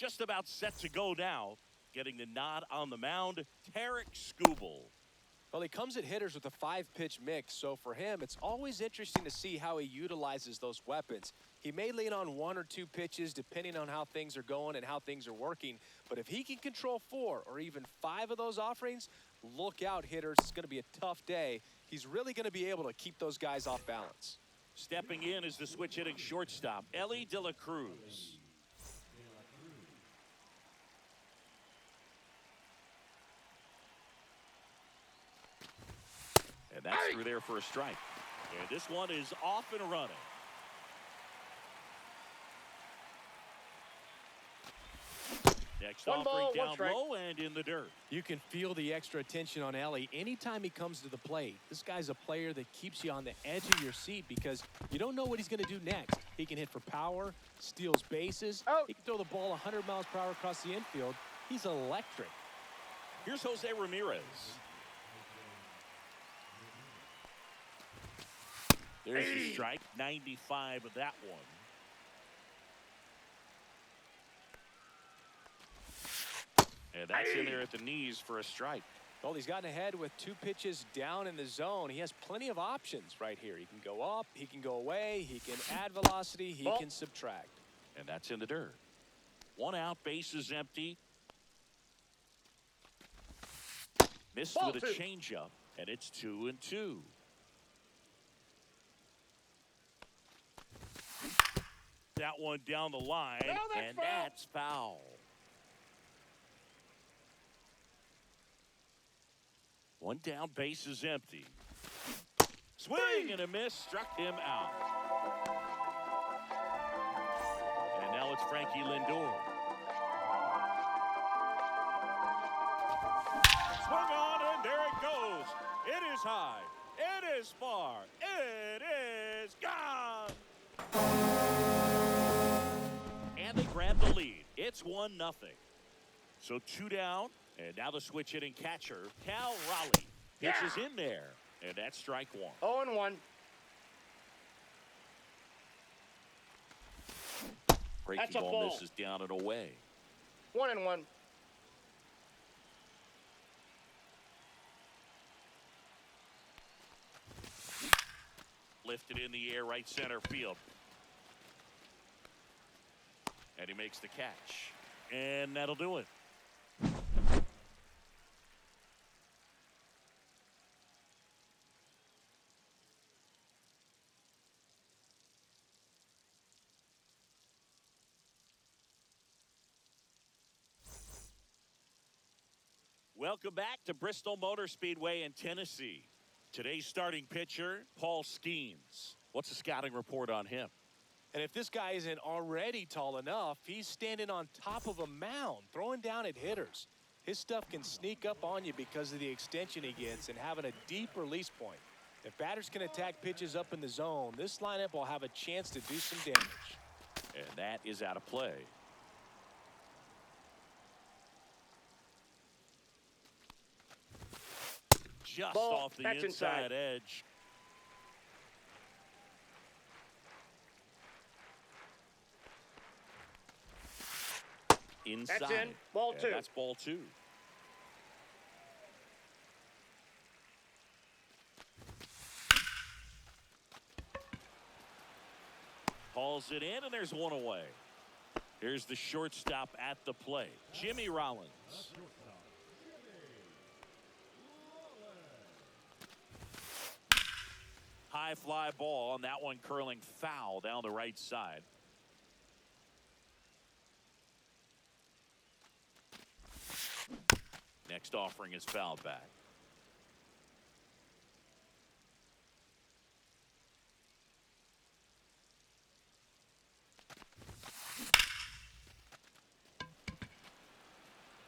Just about set to go now. Getting the nod on the mound, Tarek Skubal. Well, he comes at hitters with a 5-pitch mix, so for him, it's always interesting to see how he utilizes those weapons. He may lean on 1 or 2 pitches depending on how things are going and how things are working, but if he can control 4 or even 5 of those offerings, look out, hitters. It's going to be a tough day. He's really going to be able to keep those guys off balance. Stepping in is the switch hitting shortstop, Ellie De La Cruz. And that's through there for a strike. And this one is off and running. Next offering down low and in the dirt. You can feel the extra attention on Ellie anytime he comes to the plate. This guy's a player that keeps you on the edge of your seat because you don't know what he's going to do next. He can hit for power, steals bases. He can throw the ball 100 miles per hour across the infield. He's electric. Here's Jose Ramirez. There's the strike, 95 of that one. And that's in there at the knees for a strike. Well, he's gotten ahead with 2 pitches down in the zone. He has plenty of options right here. He can go up, he can go away, he can add velocity, he can subtract. And that's in the dirt. 1 out, bases empty. Missed with a changeup, and it's 2-2. That one down the line, and that's foul. 1 down, bases empty. Swing and a miss, struck him out. And now it's Frankie Lindor. Swung on, and there it goes. It is high. It is far. It is gone. And they grab the lead. It's 1-0. So 2 down, and now the switch hitting catcher, Cal Raleigh, pitches in there, and that's strike 1. 0-1. Breaking ball misses down and away. 1-1. Lifted in the air, right center field. And he makes the catch. And that'll do it. Welcome back to Bristol Motor Speedway in Tennessee. Today's starting pitcher, Paul Skeens. What's the scouting report on him? And if this guy isn't already tall enough, he's standing on top of a mound, throwing down at hitters. His stuff can sneak up on you because of the extension he gets and having a deep release point. If batters can attack pitches up in the zone, this lineup will have a chance to do some damage. And that is out of play. Just off the inside edge. Inside. That's in. Ball 2. That's ball 2. Hauls it in, and there's 1 away. Here's the shortstop at the plate, Jimmy Rollins. High fly ball, and that one curling foul down the right side. Next offering is fouled back.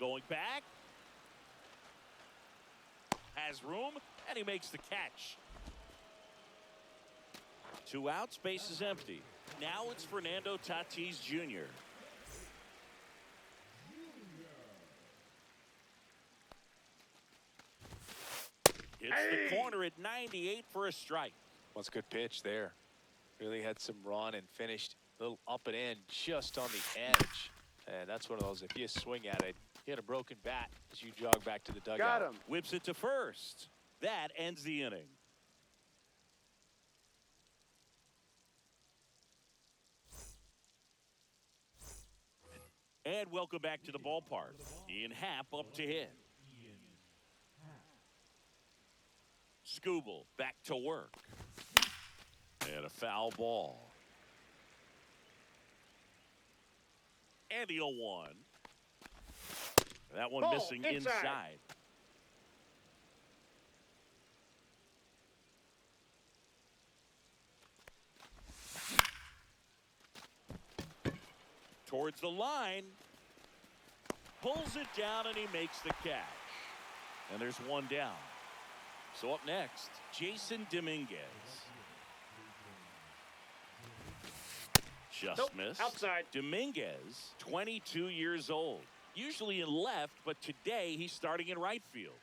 Going back. Has room, and he makes the catch. 2 outs, base is empty. Now it's Fernando Tatis Jr. Hits the corner at 98 for a strike. What's a good pitch there? Really had some run and finished a little up and in just on the edge. And that's one of those, if you swing at it, you had a broken bat as you jog back to the dugout. Got him. Whips it to first. That ends the inning. And welcome back to the ballpark. Ian Happ up to hit. Skubal back to work. And a foul ball. And the 0-1. That one Ball missing inside. Towards the line. Pulls it down and he makes the catch. And there's one down. So up next, Jason Dominguez. Just missed. Outside. Dominguez, 22 years old. Usually in left, but today he's starting in right field.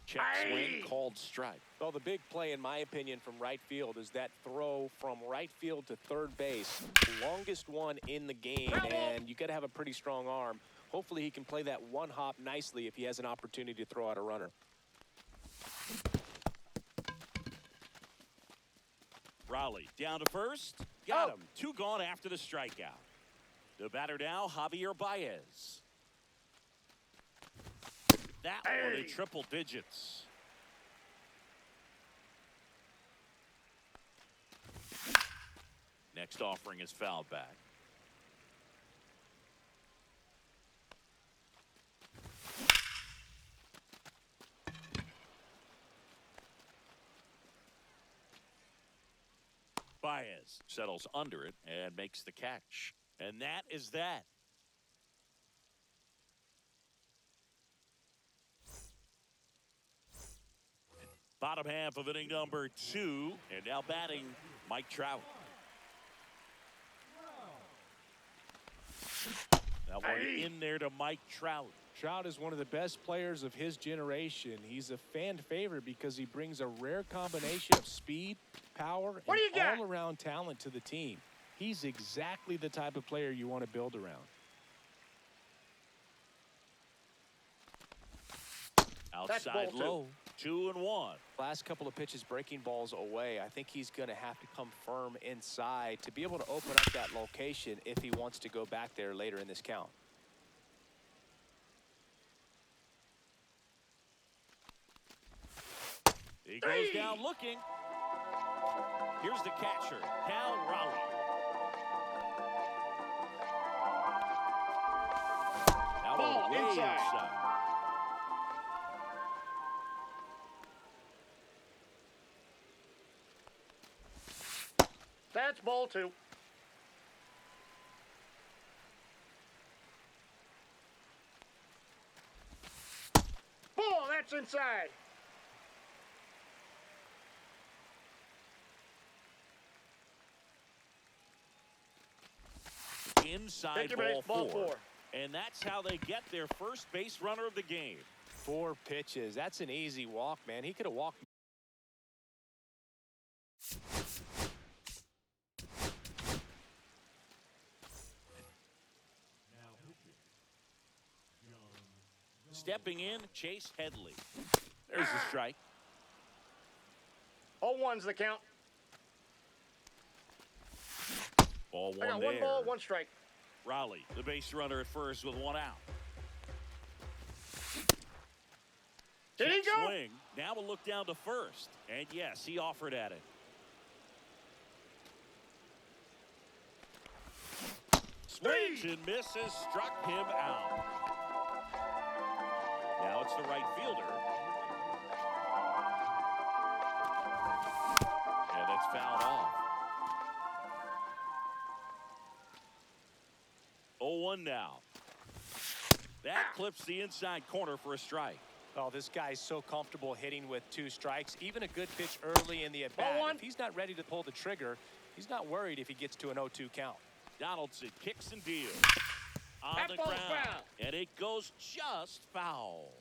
Check swing, called strike. Well, the big play, in my opinion, from right field is that throw from right field to third base. The longest one in the game, and you got to have a pretty strong arm. Hopefully he can play that one hop nicely if he has an opportunity to throw out a runner. Raleigh down to first. Got him. Two gone after the strikeout. The batter now, Javier Baez. That one in triple digits. Next offering is fouled back. Baez settles under it and makes the catch. And that is that. Bottom half of inning number 2. And now batting, Mike Trout. That one in there to Mike Trout. Trout is one of the best players of his generation. He's a fan favorite because he brings a rare combination of speed, power, and all-around talent to the team. He's exactly the type of player you want to build around. Outside low, 2-1. Last couple of pitches breaking balls away. I think he's going to have to come firm inside to be able to open up that location if he wants to go back there later in this count. He goes down looking. Here's the catcher, Cal Raleigh. Now way inside. That's ball 2. Ball, that's inside. Inside ball 4. And that's how they get their first base runner of the game. 4 pitches. That's an easy walk, man. He could have walked. Stepping in, Chase Headley. There's the strike. 0-1's the count. Ball 1 I got there. 1 ball, 1 strike. Raleigh, the base runner at first with 1 out. Did he go? Swing. Now we'll look down to first. And yes, he offered at it. Swings and misses, struck him out. Now it's the right fielder. And it's fouled off. 0-1 now. That clips the inside corner for a strike. Oh, this guy's so comfortable hitting with 2 strikes. Even a good pitch early in the at-bat. If he's not ready to pull the trigger, he's not worried if he gets to an 0-2 count. Donaldson kicks and deals. On the ball's ground. foul. And it goes just foul.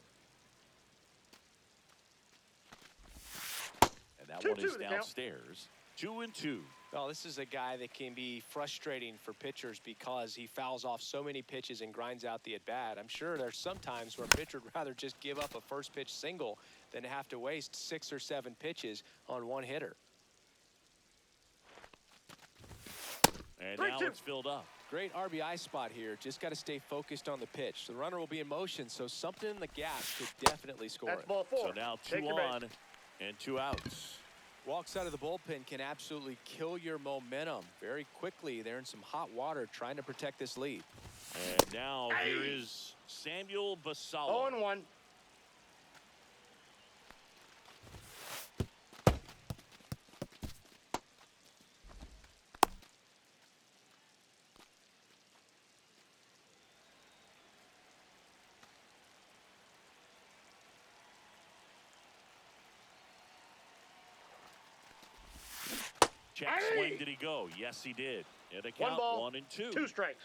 And that one is downstairs. 2-2. Well, this is a guy that can be frustrating for pitchers because he fouls off so many pitches and grinds out the at-bat. I'm sure there's some times where a pitcher would rather just give up a first pitch single than have to waste 6 or 7 pitches on one hitter. And now it's filled up. Great RBI spot here. Just got to stay focused on the pitch. The runner will be in motion, so something in the gap could definitely score That's it. ball 4. So now 2 Take your on base. and 2 outs. Walks out of the bullpen can absolutely kill your momentum very quickly. They're in some hot water trying to protect this lead. And now here is Samuel Basallo. 0-1. Check swing, did he go? Yes, he did. And a 1 count, ball, 1 and 2. 2 strikes.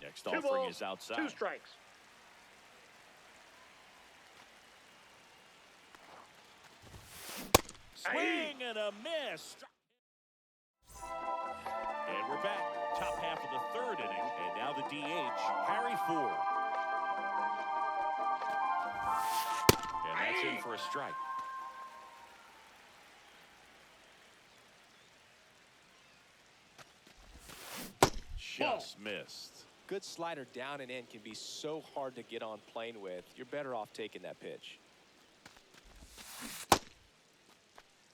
Next 2 offering balls, is outside. 2 strikes. Swing and a miss. And we're back. Top half of the 3rd inning. And now the DH, Harry Ford. And that's in for a strike. Just missed. Good slider down and in can be so hard to get on plane with. You're better off taking that pitch.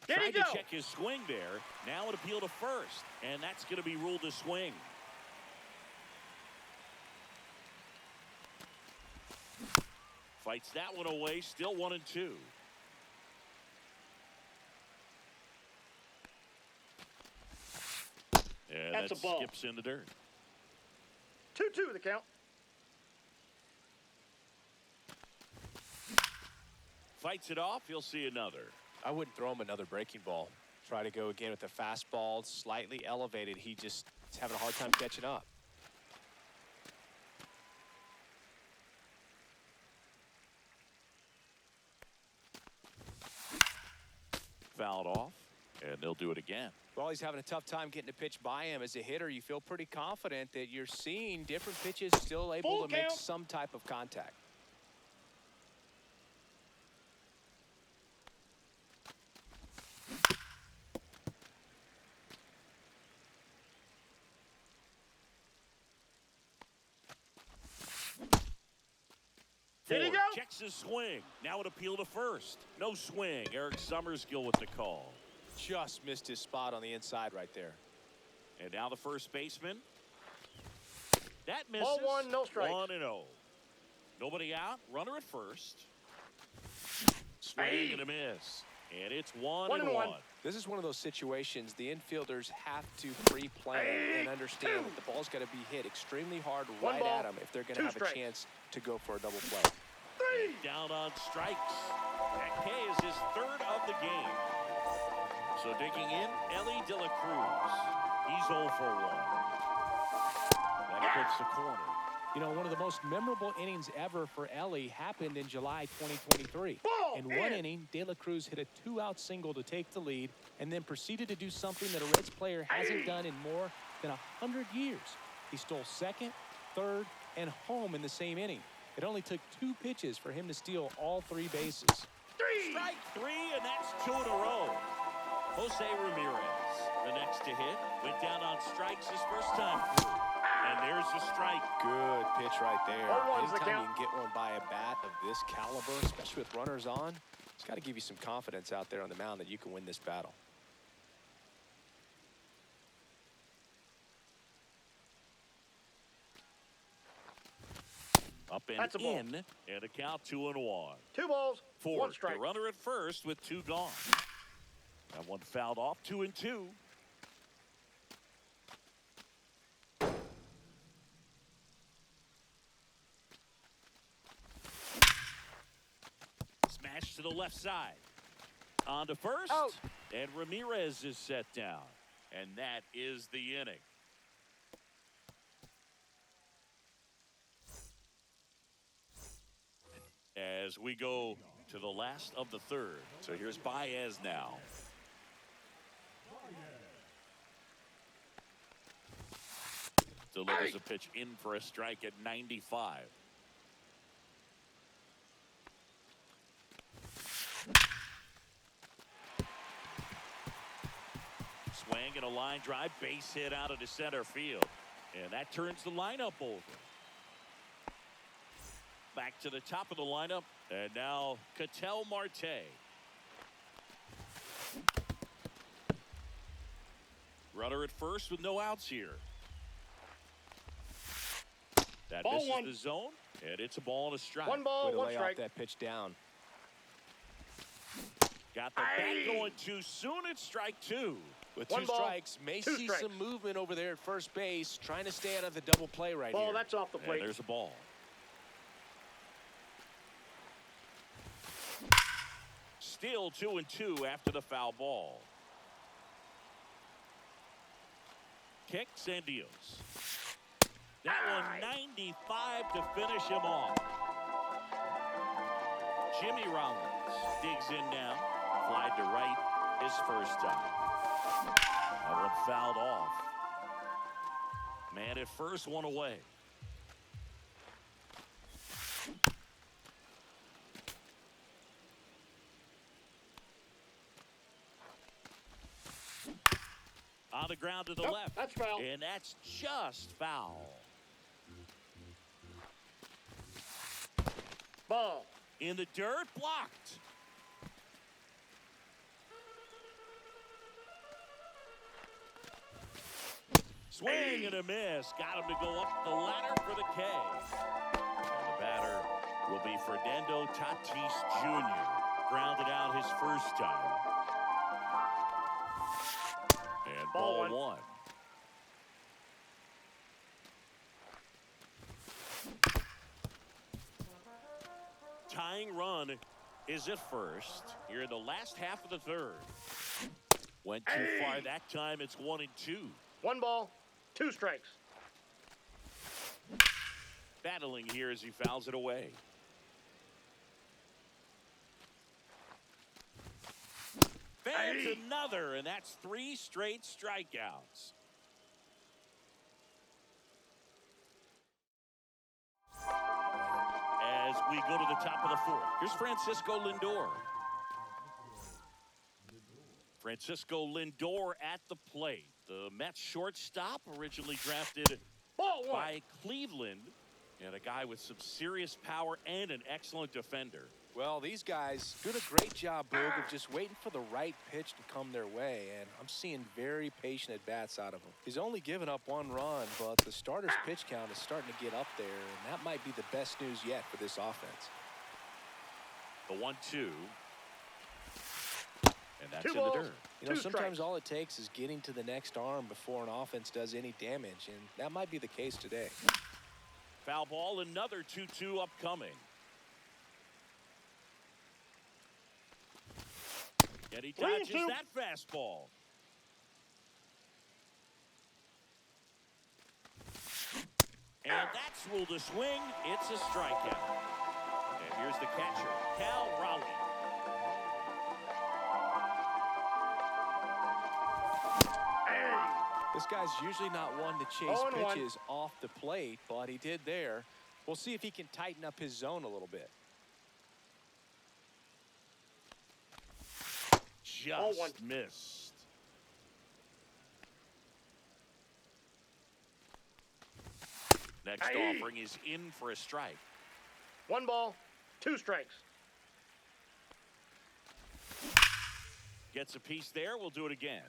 Tried to check his swing there. Now an appeal to first. And that's going to be ruled a swing. Fights that one away. Still 1 and 2. And That's that a ball. skips in the dirt. 2-2 the count. Fights it off. He'll see another. I wouldn't throw him another breaking ball. Try to go again with the fastball, slightly elevated. He just is having a hard time catching up. Fouled off, and they'll do it again. Well, he's having a tough time getting a pitch by him. As a hitter, you feel pretty confident that you're seeing different pitches still able Full to make count. some type of contact. Did he Ford go? checks his swing. Now an appeal to first. No swing. Eric Summerskill with the call. Just missed his spot on the inside right there. And now the first baseman. That misses. Ball 1, no strikes. 1-0. Nobody out. Runner at first. Swing Hey. and a miss. And it's 1-1. 1-1. This is one of those situations the infielders have to pre-plan and understand that the ball's got to be hit extremely hard One right ball, at them if they're going to 2 have strikes. a chance to go for a double play. 3. Down on strikes. That K is his 3rd of the game. So digging in, Ellie De La Cruz. He's 0 for 1. That puts the corner. You know, one of the most memorable innings ever for Ellie happened in July 2023. Ball In one in. inning, De La Cruz hit a 2-out single to take the lead and then proceeded to do something that a Reds player hasn't done in more than 100 years. He stole second, third, and home in the same inning. It only took 2 pitches for him to steal all 3 bases. 3. Strike 3, and that's 2 in a row. Jose Ramirez, the next to hit, went down on strikes his first time through. And there's the strike. Good pitch right there. 0-1's the Anytime you count. can get one by a bat of this caliber, especially with runners on, it's got to give you some confidence out there on the mound that you can win this battle. Up and That's a ball. in, and a count 2-1. 2 balls, 1 Ford, strike. the runner at first with 2 gone. That one fouled off, 2-2. Smash to the left side. On to first. Out. And Ramirez is set down. And that is the inning. as we go to the last of the third. So here's Baez now. Delivers a pitch in for a strike at 95. Swing and a line drive, base hit out into center field. And that turns the lineup over. Back to the top of the lineup. And now Ketel Marte. Runner at first with no outs here. That Ball misses one. the zone, and it's a ball and a strike. One Way ball, to one lay strike. off that pitch down. Got the bat going too soon. It's strike two. With One two ball, strikes, may two see strikes. some movement over there at first base, trying to stay out of the double play right Ball, here. that's off the And plate. there's a ball. Still 2-2 after the foul ball. Kicks and deals. That one 95 to finish him off. Jimmy Rollins digs in now. Fly to right his first time. That one fouled off. Man at first, one away. On the ground to the Nope, left. that's foul. And that's just foul. Ball. In the dirt, blocked. Swing and a miss. Got him to go up the ladder for the K. And the batter will be Fernando Tatis Jr. Grounded out his first time. And ball one. Tying run is at first. Here in the last half of the third. Went too far that time. It's 1-2. One ball, two strikes. Battling here as he fouls it away. Fans another, and that's 3 straight strikeouts. As we go to the top of the fourth, here's Francisco Lindor. Francisco Lindor at the plate. The Mets shortstop, originally drafted Ball one. by Cleveland, and a guy with some serious power and an excellent defender. Well, these guys doing a great job, Boog, of just waiting for the right pitch to come their way, and I'm seeing very patient at-bats out of him. He's only given up 1 run, but the starter's pitch count is starting to get up there, and that might be the best news yet for this offense. The 1-2. And that's Two in the balls. dirt. You know, Two sometimes strikes. all it takes is getting to the next arm before an offense does any damage, and that might be the case today. Foul ball, another 2-2 upcoming. And he dodges 3-2. that fastball. And that's ruled a swing. It's a strikeout. And here's the catcher, Cal Raleigh. This guy's usually not one to chase 0-1. pitches off the plate, but he did there. We'll see if he can tighten up his zone a little bit. Just missed. Next offering is in for a strike. One ball, two strikes. Gets a piece there. We'll do it again.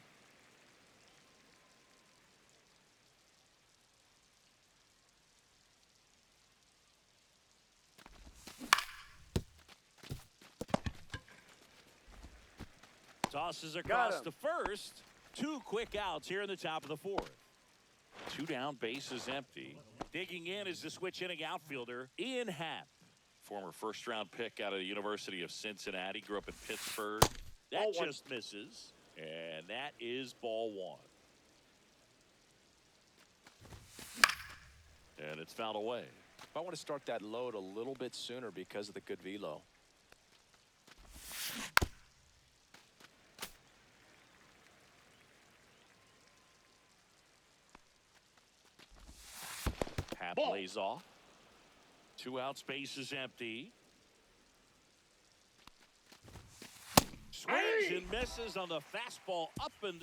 Tosses across him. the first. 2 quick outs here in the top of the fourth. 2 down, bases empty. Digging in is the switch inning outfielder, Ian Happ. Former first-round pick out of the University of Cincinnati. Grew up in Pittsburgh. That Ball one. just misses. And that is ball one. And it's fouled away. I want to start that load a little bit sooner because of the good velo. Pat Ball. plays off. 2 outs, base is empty. Swings and misses on the fastball up and.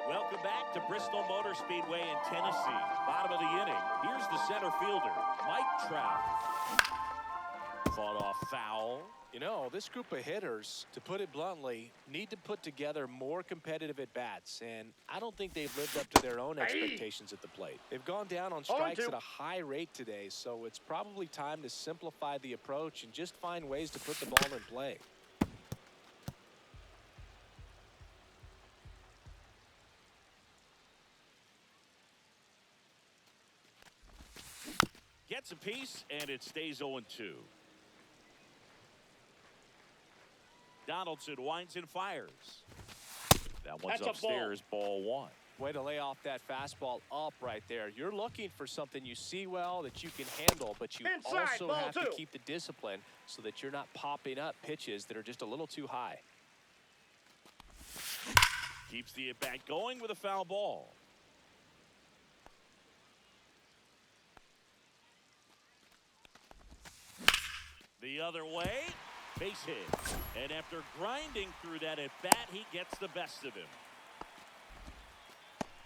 Welcome back to Bristol Motor Speedway in Tennessee. Bottom of the inning. Here's the center fielder, Mike Trout. Fought off foul. You know, this group of hitters, to put it bluntly, need to put together more competitive at-bats, and I don't think they've lived up to their own expectations at the plate. They've gone down on strikes at a high rate today, so it's probably time to simplify the approach and just find ways to put the ball in play. Gets a piece, and it stays 0-2. Donaldson winds and fires. That one's upstairs, ball 1. Way to lay off that fastball up right there. You're looking for something you see well that you can handle, but you also have to keep the discipline so that you're not popping up pitches that are just a little too high. Keeps the at-bat going with a foul ball. The other way, base hit. And after grinding through that at-bat, he gets the best of him.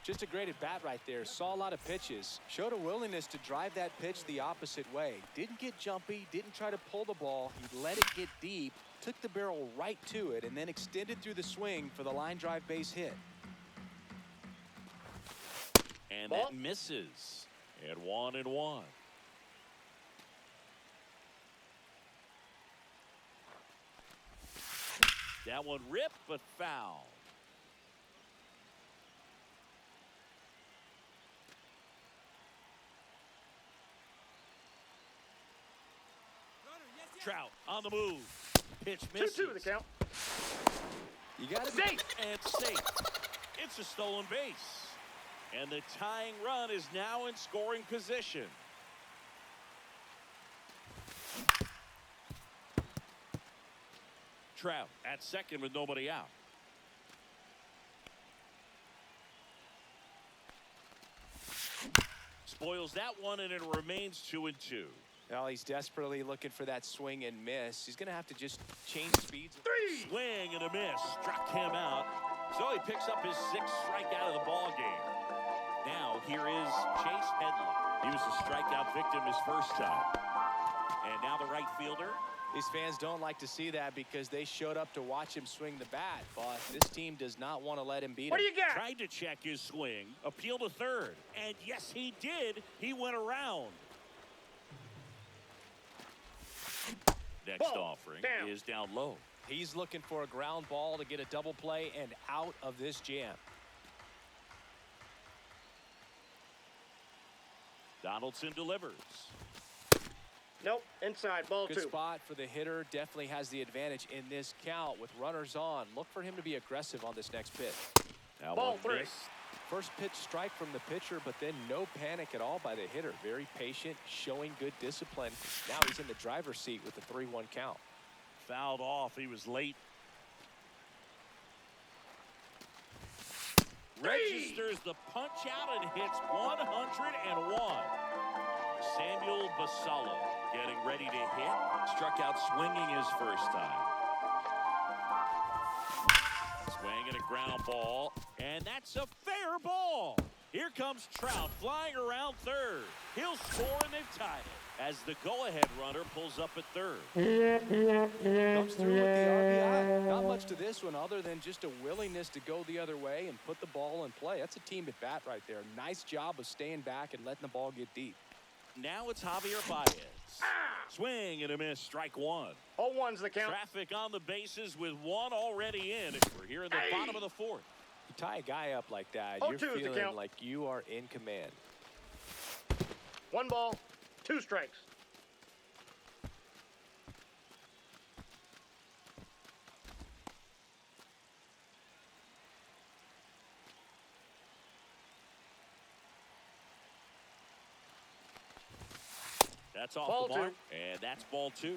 Just a great at-bat right there. Saw a lot of pitches. Showed a willingness to drive that pitch the opposite way. Didn't get jumpy. Didn't try to pull the ball. He let it get deep. Took the barrel right to it and then extended through the swing for the line drive base hit. And that misses. At 1-1. That one ripped, but foul. Trout on the move. Pitch misses. 2-2 the count. You got to safe and safe. It's a stolen base. And the tying run is now in scoring position. Trout at second with nobody out. Spoils that one, and it remains 2-2. Well, he's desperately looking for that swing and miss. He's going to have to just change speeds. Swing and a miss. Struck him out. So he picks up his 6th strikeout of the ball game. Now here is Chase Headley. He was a strikeout victim his first time. And now the right fielder. These fans don't like to see that because they showed up to watch him swing the bat, but this team does not want to let him beat him. What do you got? Tried to check his swing, appeal to third, and yes, he did. He went around. Next offering is down low. He's looking for a ground ball to get a double play and out of this jam. Donaldson delivers. Nope, inside, ball 2. Good spot for the hitter. Definitely has the advantage in this count with runners on. Look for him to be aggressive on this next pitch. Now ball 3. First pitch strike from the pitcher, but then no panic at all by the hitter. Very patient, showing good discipline. Now he's in the driver's seat with the 3-1 count. Fouled off. He was late. Registers the punch out and hits 101. Samuel Basallo getting ready to hit. Struck out swinging his first time. Swing and a ground ball. And that's a fair ball. Here comes Trout flying around third. He'll score and they've tied it as the go-ahead runner pulls up at third. Comes through with the RBI. Not much to this one other than just a willingness to go the other way and put the ball in play. That's a team at bat right there. Nice job of staying back and letting the ball get deep. Now it's Javier Baez. Swing and a miss, strike 1. 0-1's the count. Traffic on the bases with one already in. We're here in the bottom of the 4th. You tie a guy up like that, you're 0-2 is the feeling count. like you are in command. 1 ball, 2 strikes. That's off Ball the mark, 2. and that's ball 2.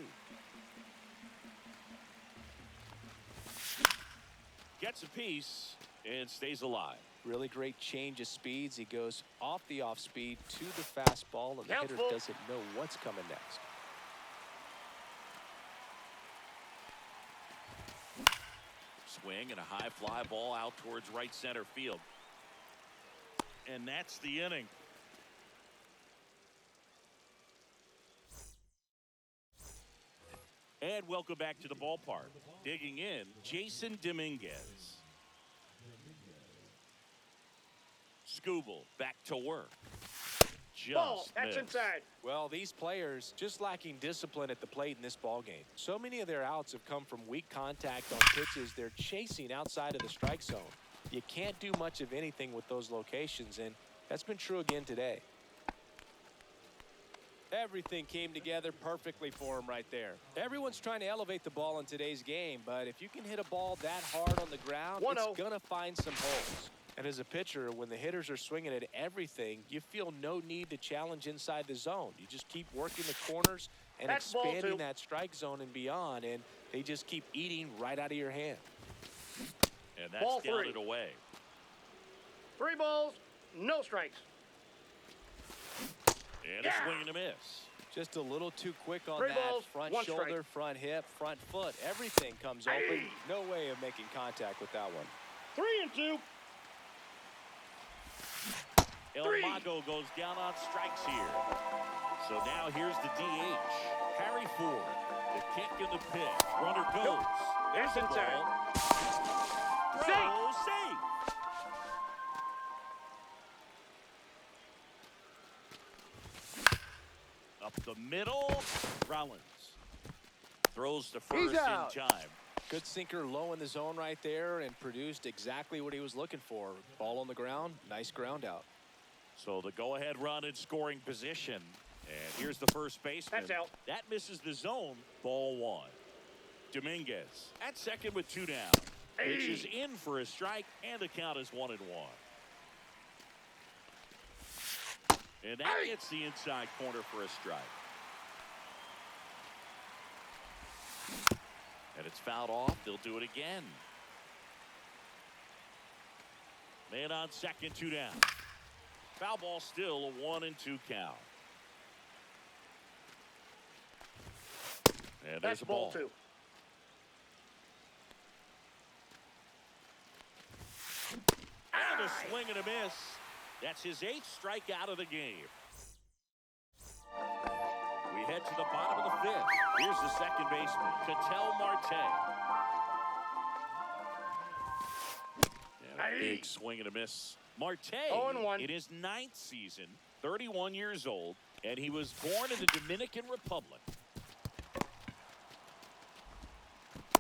Gets a piece and stays alive. Really great change of speeds. He goes off the off speed to the fastball, and the Count hitter full. doesn't know what's coming next. Swing and a high fly ball out towards right center field. And that's the inning. And welcome back to the ballpark. Digging in, Jason Dominguez. Skubal back to work. Ball. Just That's missed. inside. Well, these players just lacking discipline at the plate in this ball game. So many of their outs have come from weak contact on pitches they're chasing outside of the strike zone. You can't do much of anything with those locations, and that's been true again today. Everything came together perfectly for him right there. Everyone's trying to elevate the ball in today's game, but if you can hit a ball that hard on the ground, 1-0. it's going to find some holes. And as a pitcher, when the hitters are swinging at everything, you feel no need to challenge inside the zone. You just keep working the corners and That's ball 2. expanding that strike zone and beyond, and they just keep eating right out of your hand. And that's Ball down 3. and away. 3 balls, no strikes. And Yeah. a swing and a miss. Just a little too quick on 3 that balls, front 1 shoulder, strike. front hip, front foot. Everything comes open. No way of making contact with that one. 3-2. El 3. Mago goes down on strikes here. So now here's the DH. Harry Ford. The kick and the pitch. Runner goes. There's the inside. ball. Throw, safe. Up the middle. Rollins throws to first in out. time. Good sinker low in the zone right there and produced exactly what he was looking for. Ball on the ground, nice ground out. So the go-ahead run in scoring position. And here's the first baseman. That's out. That misses the zone. Ball 1. Dominguez at second with 2 down. Pitch is in for a strike, and the count is 1-1. And that gets the inside corner for a strike. And it's fouled off. They'll do it again. Man on second, 2 down. Foul ball still a 1-2 count. And there's That's a ball. ball 2. And a swing and a miss. That's his 8th strikeout of the game. We head to the bottom of the 5th. Here's the second baseman, Ketel Marte. And a big swing and a miss. Marte 0-1. in his 9th season, 31 years old, and he was born in the Dominican Republic.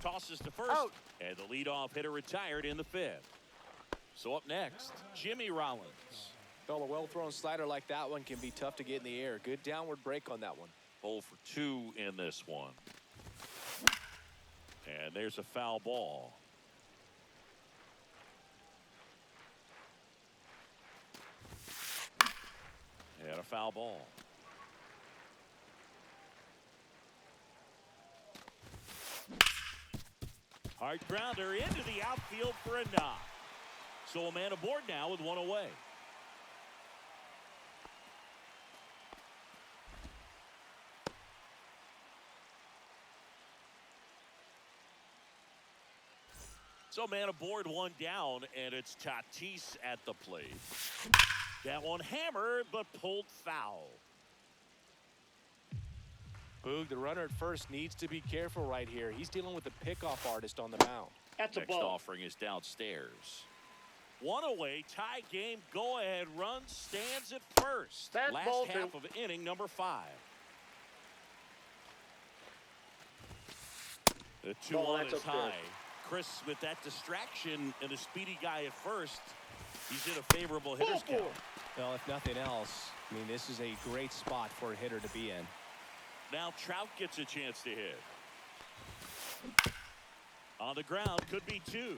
Tosses to first, Out. and the leadoff hitter retired in the 5th. So up next, Jimmy Rollins. Well, a well-thrown slider like that one can be tough to get in the air. Good downward break on that one. 0 for 2 in this one. And there's a foul ball. And a foul ball. Hard grounder into the outfield for a knock. So a man aboard now with 1 away. So man aboard, 1 down, and it's Tatis at the plate. That one hammered, but pulled foul. Boog, the runner at first needs to be careful right here. He's dealing with a pickoff artist on the mound. That's a Next ball. offering is downstairs. 1 away, tie game, go ahead run, stands at first. That's Last ball half 2. of inning number 5. The 2-1 Ball, is that's high. upstairs. Chris with that distraction and a speedy guy at first. He's in a favorable hitter's Ball count. 4. Well, if nothing else, I mean, this is a great spot for a hitter to be in. Now Trout gets a chance to hit. On the ground, could be 2.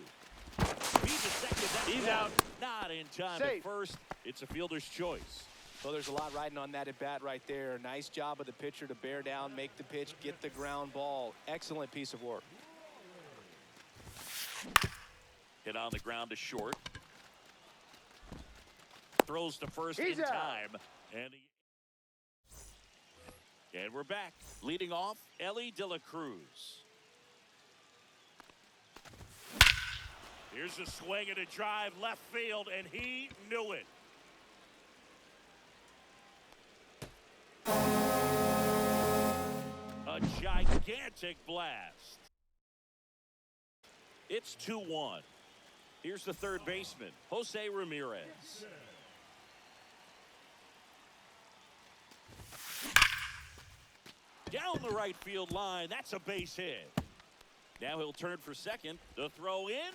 He's a second. That's He's out. Not in time Safe. at first. It's a fielder's choice. Well, there's a lot riding on that at bat right there. Nice job of the pitcher to bear down, make the pitch, get the ground ball. Excellent piece of work. Hit on the ground to short. Throws to first He's in out. time. And we're back. Leading off, Ellie De La Cruz. Here's a swing and a drive left field, and he knew it. A gigantic blast. It's 2-1. Here's the third baseman, Jose Ramirez. Down the right field line. That's a base hit. Now he'll turn for second. The throw in.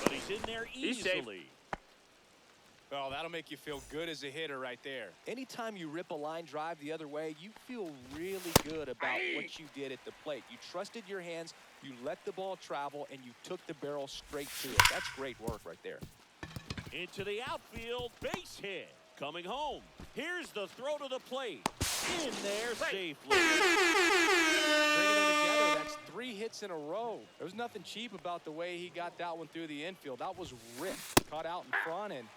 But he's in there easily. Well, that'll make you feel good as a hitter right there. Anytime you rip a line drive the other way, you feel really good about what you did at the plate. You trusted your hands, you let the ball travel, and you took the barrel straight to it. That's great work right there. Into the outfield, base hit. Coming home. Here's the throw to the plate. In there safely. Bringing them together, that's 3 hits in a row. There was nothing cheap about the way he got that one through the infield. That was ripped, caught out in front, and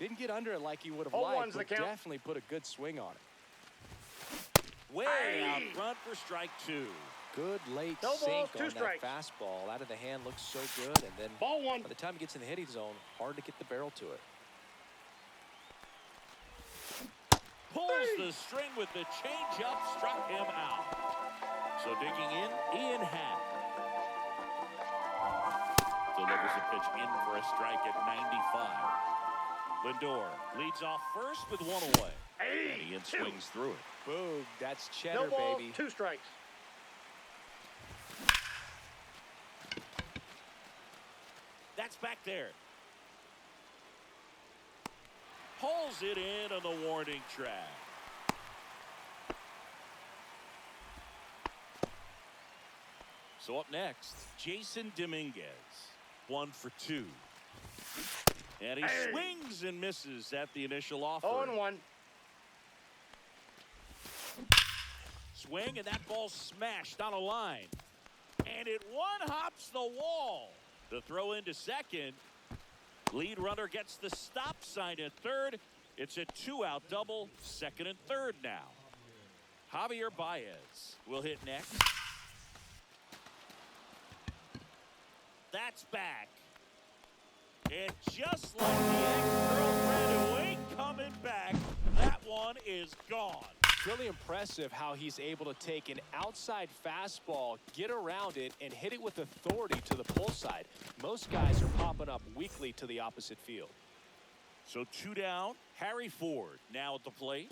didn't get under it like he would have liked, but definitely put a good swing on it. Way out front for strike 2. Good late No sink balls, 2 on strikes. that fastball. Out of the hand looks so good, and then Ball 1. by the time he gets in the hitting zone, hard to get the barrel to it. Pulls the string with the changeup, struck him out. So digging in, Ian Happ. Delivers a pitch in for a strike at 95. Lindor leads off first with 1 away. And Ian swings through it. Boom, that's No cheddar, balls, baby. 2 strikes. That's back there. Pulls it in on the warning track. So up next, Jason Dominguez. 1 for 2. And he swings and misses at the initial offer. 0-1. Swing, and that ball smashed on a line. And it one-hops the wall. The throw into second. Lead runner gets the stop sign at third. It's a 2-out double, second and third now. Javier Baez will hit next. That's back. And just like the ex-girlfriend who ain't coming back, that one is gone. Really impressive how he's able to take an outside fastball, get around it, and hit it with authority to the pull side. Most guys are popping up weakly to the opposite field. So 2 down. Harry Ford now at the plate.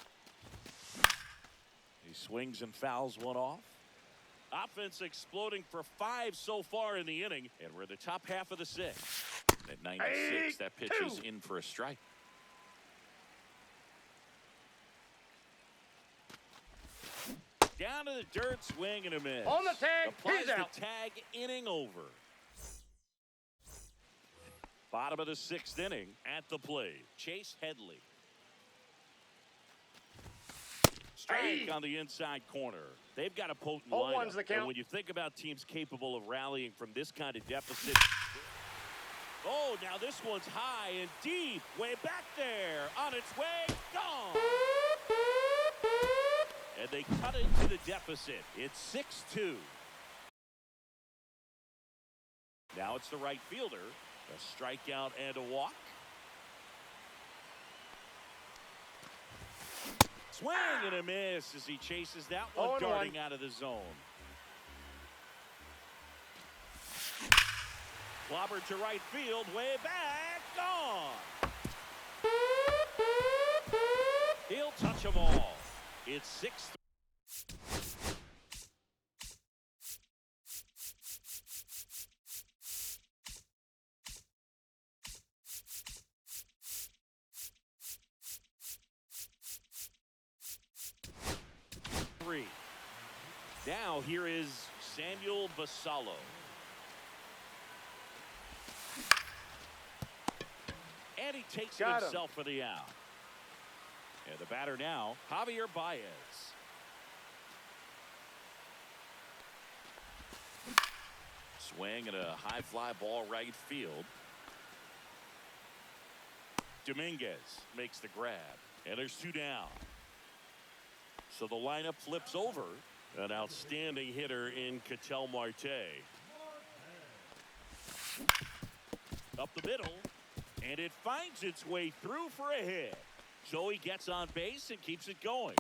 He swings and fouls one off. Offense exploding for 5 so far in the inning. And we're in the top half of the 6th. At 96, that pitch is in for a strike. Down to the dirt, swing and a miss. On the tag, Applies he's the out. tag, inning over. Bottom of the 6th inning at the plate. Chase Headley. Strike on the inside corner. They've got a potent 0-1's the lineup. count. And when you think about teams capable of rallying from this kind of deficit. Oh, now this one's high and deep. Way back there. On its way. Gone. And they cut into the deficit. It's 6-2. Now it's the right fielder. A strikeout and a walk. Swing and a miss as he chases that one, 0-1. darting out of the zone. Clobbered to right field, way back, gone. He'll touch them all. It's 6-3. Now here is Samuel Basallo. And he takes it himself for the out. And the batter now, Javier Baez. Swing and a high fly ball right field. Dominguez makes the grab. And there's 2 down. So the lineup flips over. An outstanding hitter in Ketel Marte. Up the middle. And it finds its way through for a hit. So he gets on base and keeps it going.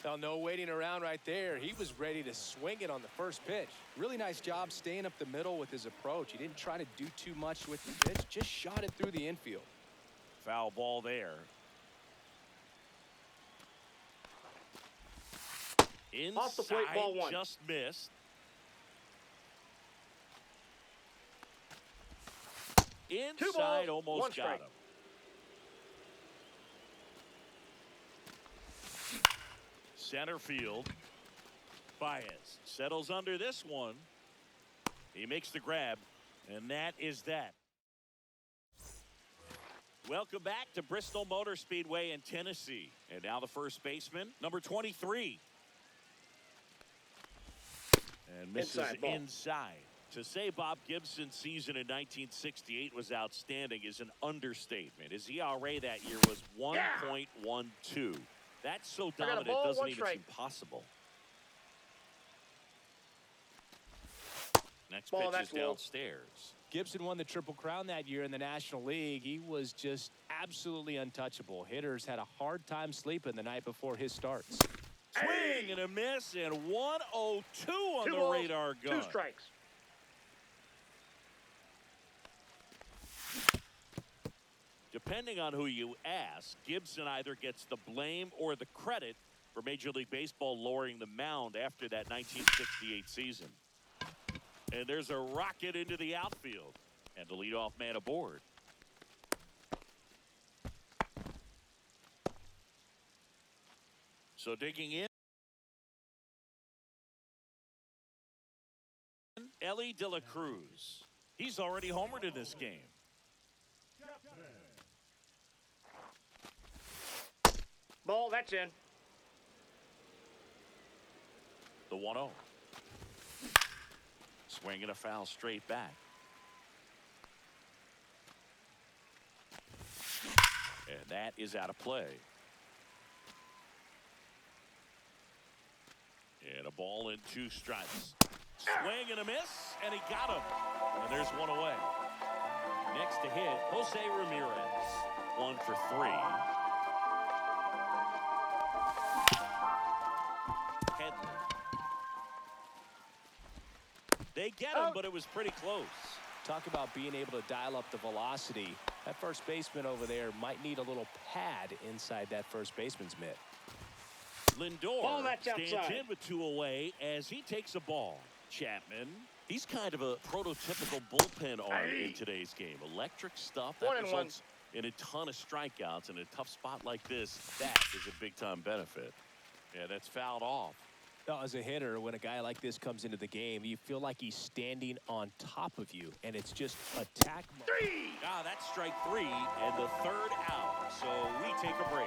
Well, no waiting around right there. He was ready to swing it on the first pitch. Really nice job staying up the middle with his approach. He didn't try to do too much with the pitch. Just shot it through the infield. Foul ball there. Inside, Off the plate, ball 1. Just missed. Inside, almost 1 got strike. him. Center field. Baez settles under this one. He makes the grab, and that is that. Welcome back to Bristol Motor Speedway in Tennessee. And now the first baseman, number 23. And misses inside. To say Bob Gibson's season in 1968 was outstanding is an understatement. His ERA that year was 1.12. That's so dominant, it doesn't even seem possible. Next pitch is downstairs. Gibson won the Triple Crown that year in the National League. He was just absolutely untouchable. Hitters had a hard time sleeping the night before his starts. Swing and a miss, and 102 on the radar gun. 2 strikes. Depending on who you ask, Gibson either gets the blame or the credit for Major League Baseball lowering the mound after that 1968 season. And there's a rocket into the outfield. And the leadoff man aboard. So digging in, Ellie De La Cruz. He's already homered in this game. Ball, that's in. The 1-0. Swinging a foul straight back. And that is out of play. And a ball and 2 strikes. Swing and a miss, and he got him. And there's 1 away. Next to hit, Jose Ramirez. 1 for 3. They get him, but it was pretty close. Talk about being able to dial up the velocity. That first baseman over there might need a little pad inside that first baseman's mitt. Lindor stands in with 2 away as he takes a ball. Chapman, he's kind of a prototypical bullpen arm in today's game. Electric stuff that results in a ton of strikeouts. In a tough spot like this, that is a big-time benefit. Yeah, that's fouled off. Now, as a hitter, when a guy like this comes into the game, you feel like he's standing on top of you, and it's just attack mode. 3! Ah, that's strike 3, and the 3rd out. So we take a break.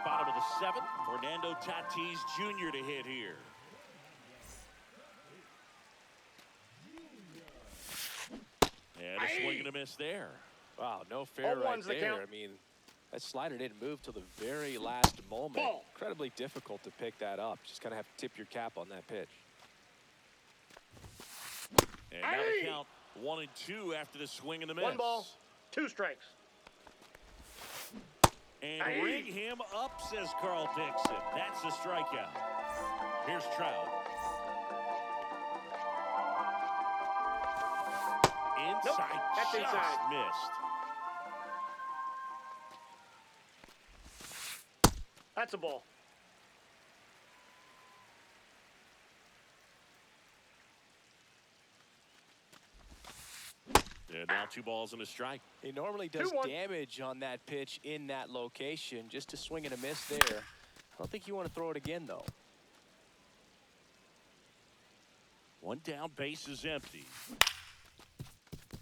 Bottom of the 7th, Fernando Tatis Jr. to hit here. And a swing and a miss there. Wow, no fair right there. I mean, that slider didn't move till the very last moment. Incredibly difficult to pick that up. Just kind of have to tip your cap on that pitch. And now the count 1 and 2 after the swing and the miss. 1 ball, 2 strikes. And ring him up, says Carl Dixon. That's a strikeout. Here's Trout. Inside, that's just inside. Missed. That's a ball. And now 2 balls and a strike. He normally does damage on that pitch in that location. Just a swing and a miss there. I don't think you want to throw it again, though. 1 down, base is empty.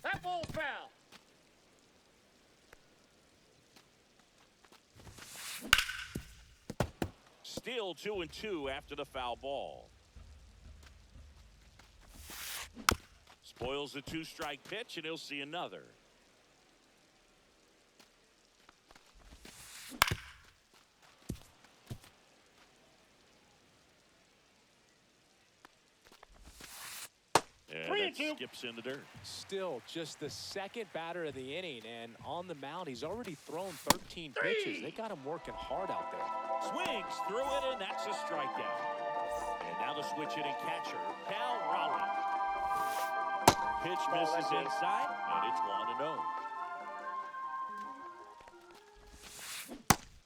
That ball's foul. Still 2-2 after the foul ball. Spoils the two-strike pitch, and he'll see another. And that skips in the dirt. Still just the second batter of the inning, and on the mound, he's already thrown 13 pitches. They got him working hard out there. Swings through it, and that's a strikeout. And now the switch hitting catcher, Cal Raleigh. Pitch misses inside, and it's 1-0.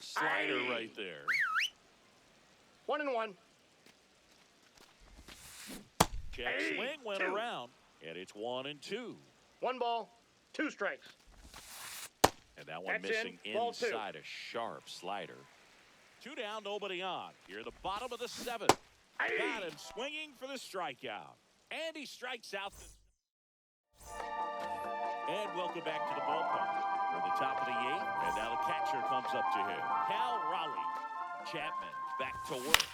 Slider right there. 1-1. Check swing went around, and it's 1-2. 1 ball, 2 strikes. And that one That's missing in. Ball 2. inside a sharp slider. 2 down, nobody on. Here, the bottom of the 7th. Got him swinging for the strikeout. And he strikes out. And welcome back to the ballpark. We're at the top of the 8th, and now the catcher comes up to him. Cal Raleigh. Chapman back to work.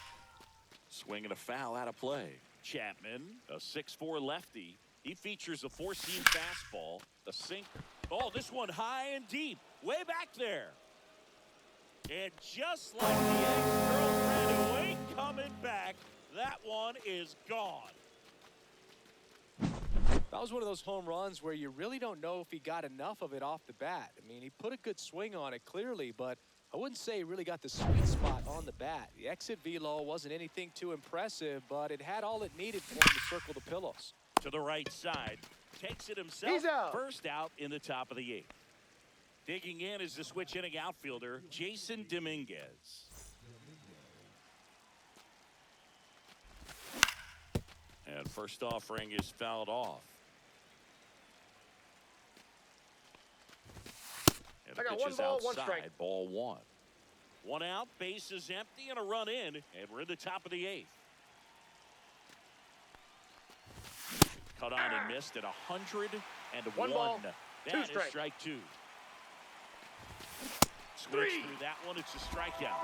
Swinging a foul out of play. Chapman, a 6'4" lefty. He features a 4-seam fastball, a sinker. Oh, this one high and deep, way back there. And just like the ex-girlfriend who ain't coming back, that one is gone. That was one of those home runs where you really don't know if he got enough of it off the bat. I mean, he put a good swing on it clearly, but I wouldn't say he really got the sweet spot on the bat. The exit velo wasn't anything too impressive, but it had all it needed for him to circle the pillows. To the right side, takes it himself. He's out. First out in the top of the 8th. Digging in is the switch hitting outfielder, Jason Dominguez. And first offering is fouled off. And the I got pitch 1 is ball, 1 outside, strike. ball 1. 1 out, base is empty, and a run in, and we're in the top of the 8th. Cut on and missed at 101. 1 ball, 2 That is strikes. strike 2. Switch through that one, it's a strikeout.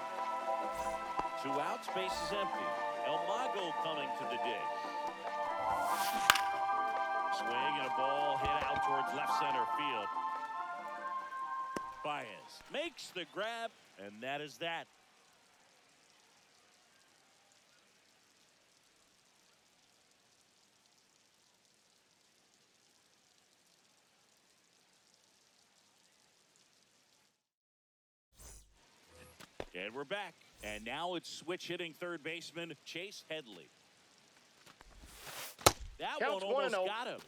2 outs, base is empty. El Mago coming to the dig. Swing and a ball hit out towards left center field. Baez makes the grab, and that is that. And we're back. And now it's switch hitting third baseman Chase Headley. That Counts one almost 1-0. got him.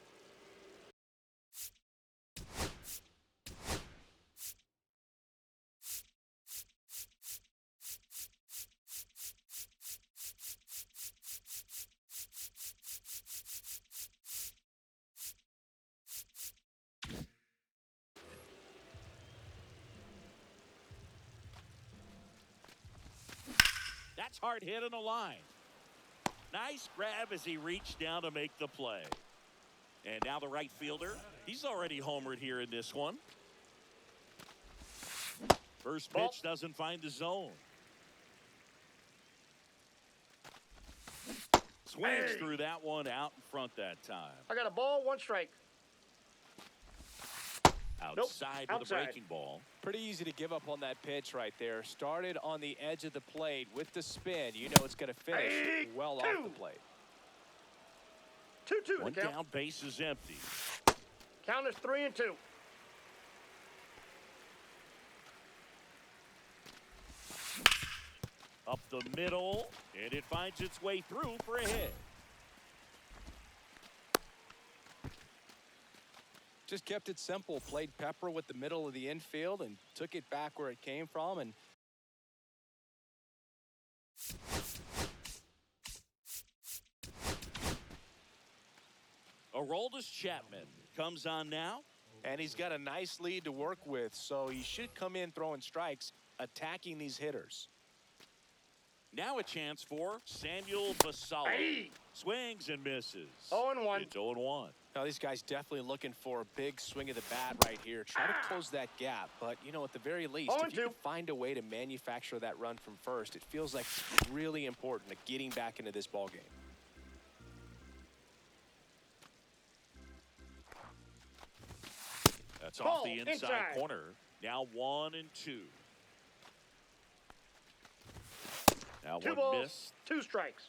That's hard hit on the line. Nice grab as he reached down to make the play. And now the right fielder. He's already homered here in this one. First pitch doesn't find the zone. Swings through that one out in front that time. I got a ball, 1 strike. Outside with a breaking ball. Pretty easy to give up on that pitch right there. Started on the edge of the plate with the spin. You know it's going to finish well off the plate. 2-2 One the count. down, base is empty. Count is 3-2. Up the middle, and it finds its way through for a hit. Just kept it simple. Played pepper with the middle of the infield and took it back where it came from. And Aroldis Chapman comes on now. and he's got a nice lead to work with, so he should come in throwing strikes, attacking these hitters. Now a chance for Samuel Basallo. Swings and misses. 0-1. It's 0-1. Now, these guys definitely looking for a big swing of the bat right here. Try to close that gap. But, you know, at the very least, if you can find a way to manufacture that run from first, it feels like it's really important to getting back into this ball game. That's off the inside corner. Now 1-2. Now two one balls, miss. 2 strikes.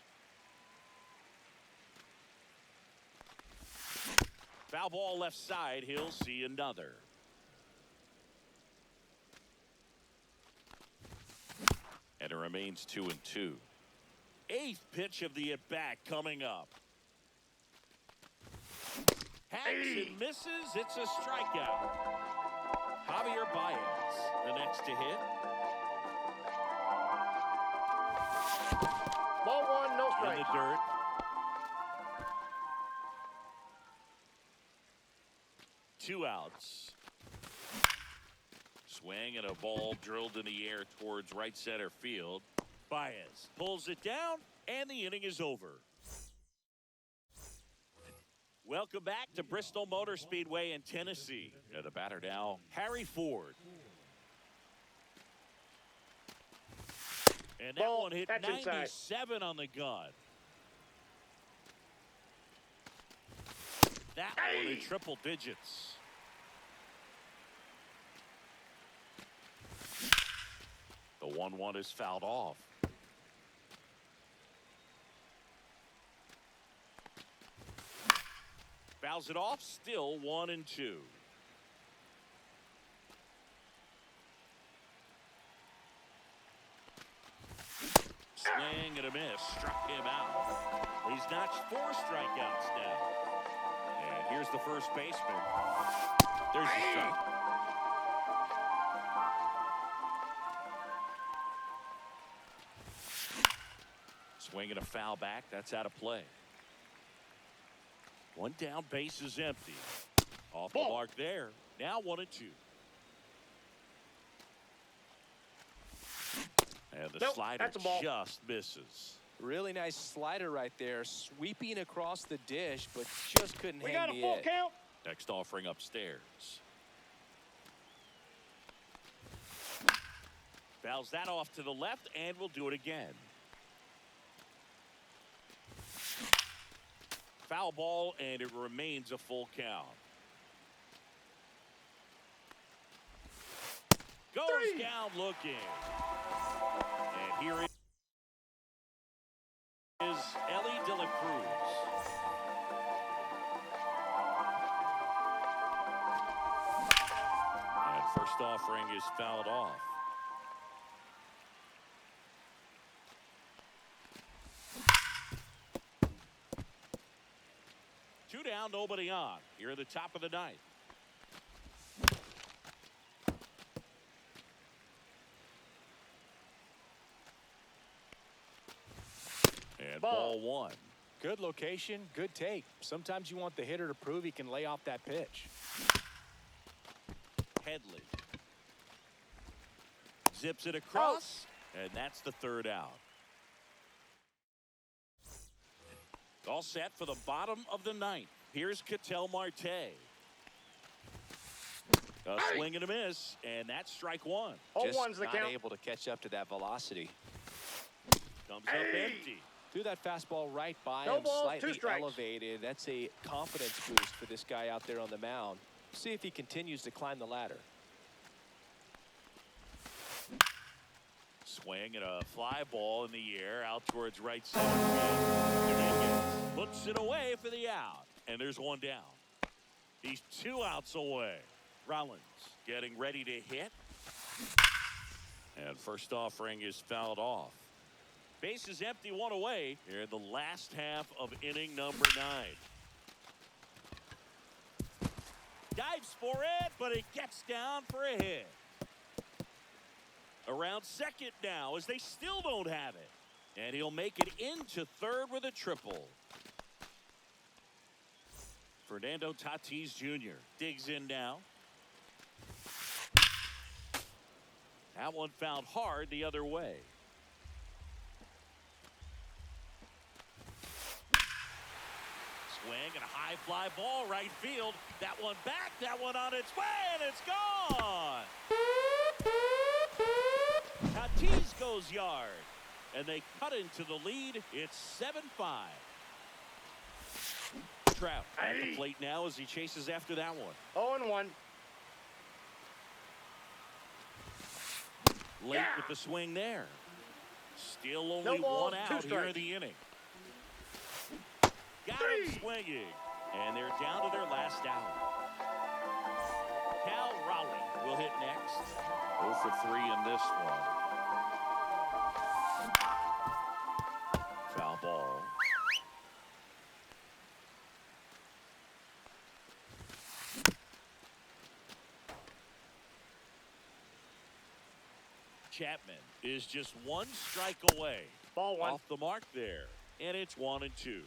Foul ball left side. He'll see another. And it remains 2-2. 8th pitch of the at-bat coming up. Hangs and misses. It's a strikeout. Javier Baez, the next to hit. Ball 1, no strikes. In the dirt. Two outs. Swing and a ball drilled in the air towards right center field. Baez pulls it down, and the inning is over. Welcome back to Bristol Motor Speedway in Tennessee. The batter now, Harry Ford. And that one hit 97 on the gun. That one in triple digits. The 1-1 is fouled off. Fouls it off, still 1-2. Swing and a miss, struck him out. He's notched 4 strikeouts now. And here's the first baseman. There's the strike. Swing and a foul back, that's out of play. One down, base is empty. Off the mark there. Now 1-2. And the slider just misses. Really nice slider right there, sweeping across the dish, but just couldn't hang got a the full edge. count. Next offering upstairs. Fouls that off to the left, and we'll do it again. Foul ball, and it remains a full count. Goes down looking. And here is MLB De Cruz. And first offering is fouled off. Two down, nobody on. Here at the top of the ninth. And ball 1. Good location, good take. Sometimes you want the hitter to prove he can lay off that pitch. Headley zips it across, and that's the third out. All set for the bottom of the ninth. Here's Ketel Marte. A swing and a miss, and that's strike 1. Just not able to catch up to that velocity. Comes up empty. Threw that fastball right by him, slightly elevated. That's a confidence boost for this guy out there on the mound. See if he continues to climb the ladder. Swing and a fly ball in the air out towards right center field. Puts it away for the out. And there's one down. He's 2 outs away. Rollins getting ready to hit. And first offering is fouled off. Base is empty, 1 away here in the last half of inning number 9. Dives for it, but it gets down for a hit. Around second now as they still don't have it. And he'll make it into third with a triple. Fernando Tatis Jr. digs in now. That one fouled hard the other way. swing and a high fly ball right field. That one back, that one on its way, and it's gone. Tatis goes yard, and they cut into the lead. It's 7-5. Trout at the plate now as he chases after that one. 0-1. Late with the swing there. Still only No balls, one two out here in strikes. the inning. Got him swinging. And they're down to their last out. Cal Raleigh will hit next. 0 for 3 in this one. Foul ball. Chapman is just one strike away. Ball one. Off the mark there. And it's 1-2.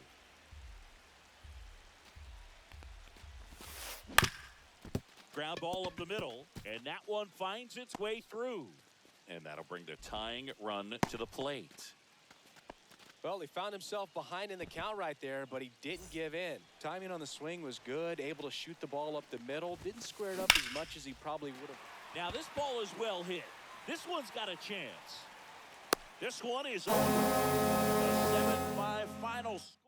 Ground ball up the middle. And that one finds its way through. And that'll bring the tying run to the plate. Well, he found himself behind in the count right there, but he didn't give in. Timing on the swing was good, able to shoot the ball up the middle. Didn't square it up as much as he probably would have. Now this ball is well hit. This one's got a chance. This one is over. A 7-5 final score.